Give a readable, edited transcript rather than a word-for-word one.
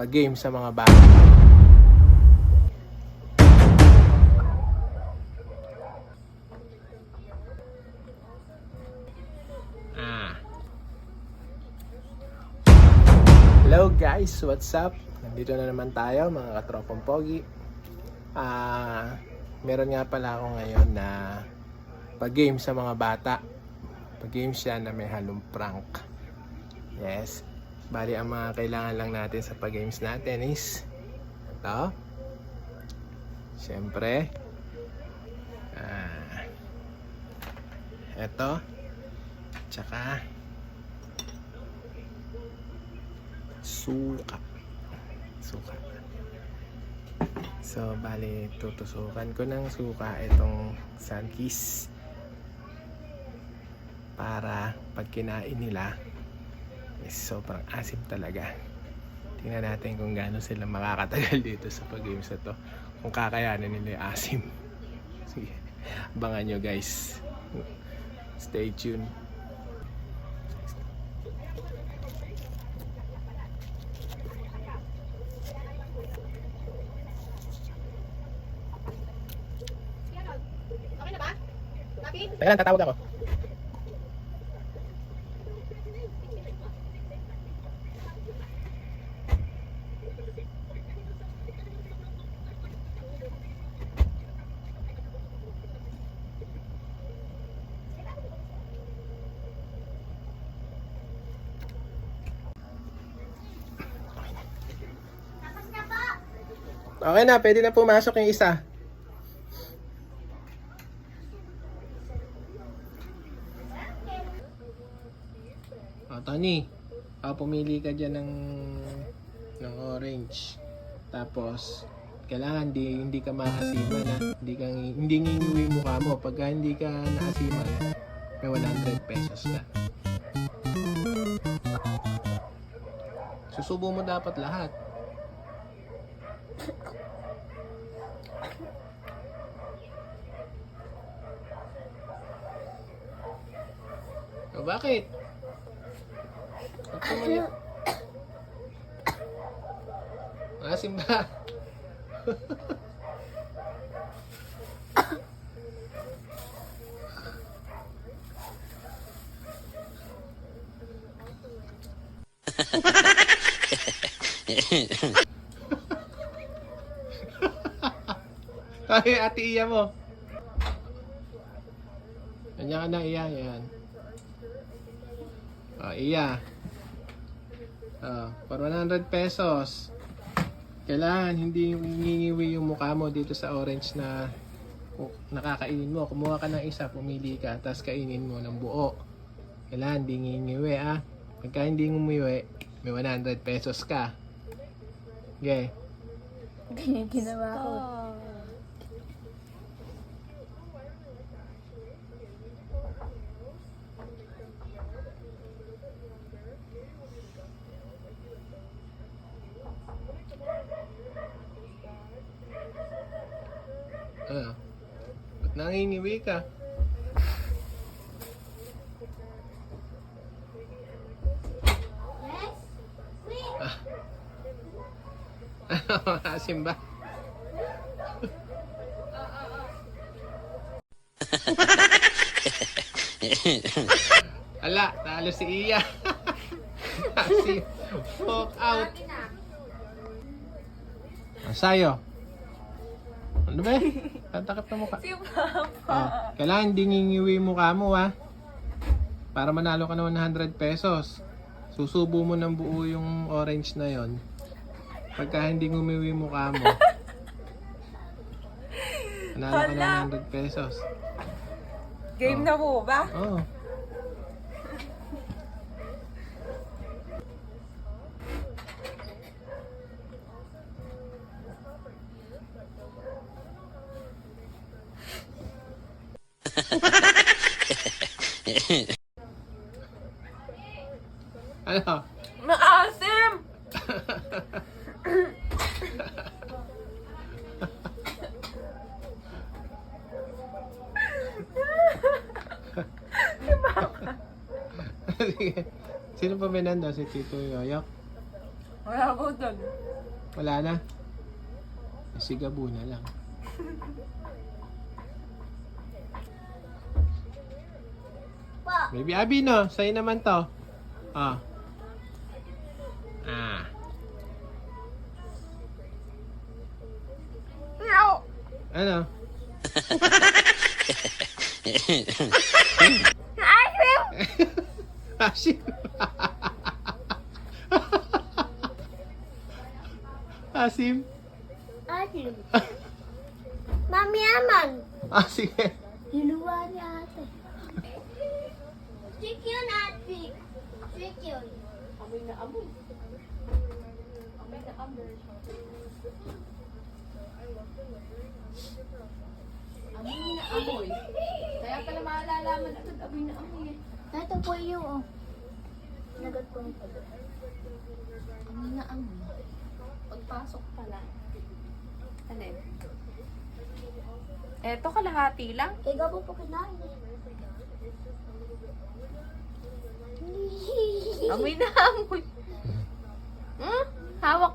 pag-game sa mga bata. Hello guys, what's up? Nandito na naman tayo mga katropang pogi. Meron nga pala ako ngayon na pag-game sa mga bata. Pag-game siya na may halong prank. Yes. Bali ang mga kailangan lang natin sa pag-games natin is ito. Siyempre ito. Tsaka suka. So, bali, tutusukan ko ng suka itong Sunkist para pag kinain nila is sobrang asim talaga. Tingnan natin kung gaano sila makakatagal dito sa pag-games na to. Kung kakayanin nila yung asim. Sige, abangan nyo guys. Stay tuned. Teka lang, tatawag ako. Okay na, pwede na pumasok yung isa. Tony, pumili ka dyan ng orange. Tapos, kailangan hindi ka maasiman ha. Hindi ngingiwi yung mukha mo. Pagka hindi ka naasiman, may 100 pesos ka. Susubo mo dapat lahat. O bakit? Asim ba? Ay, ate Iya mo. Kanya ka na, Iya. Yan. Iya. For 100 pesos. Kailangan hindi ngingiwi yung mukha mo dito sa orange na nakakainin mo. Kumuha ka ng isa, pumili ka, tapos kainin mo ng buo. Kailangan hindi ngingiwi Pagka hindi ngumiwi, may 100 pesos ka. Okay. Ganyan ginawa ko. Ba't nangingiwi ka? Asim ba? Ala, talo si Iya. Asim. Walk out. Sayo. Ano ba? Tatakip na mukha. Si Papa. Kailangan hindi ngingiwi yung mukha mo para manalo ka ng 100 pesos. Susubo mo ng buo yung orange na yon. Pagka hindi ngumiwi yung mukha mo, manalo ka ng 100 pesos. Game na po ba? Oo. Ano? Maasim! Sige. Sino pa may nanda? Si Tito Yoyok? Wala po doon. Wala na? Sigabo na lang. Baby Abby, no? Sa'yo naman to. Ah. Ah. No! Ano? Asim! Asim. Asim? Asim. Mami aman. Ah, sige. Hinuwa niya ate. Trick yun ate. Trick yun. Amoy na amoy. Amoy na amoy. Amoy na amoy. Kaya pala maalalaman agad amoy na amoy eh. Ito po yung oh. Nagat ko ng pag. Amoy na amoy. Pagpasok pala. Alin? Eto kalahati lang. Ikaw po po kinain. Amoy na amoy. Hmm? Hawak.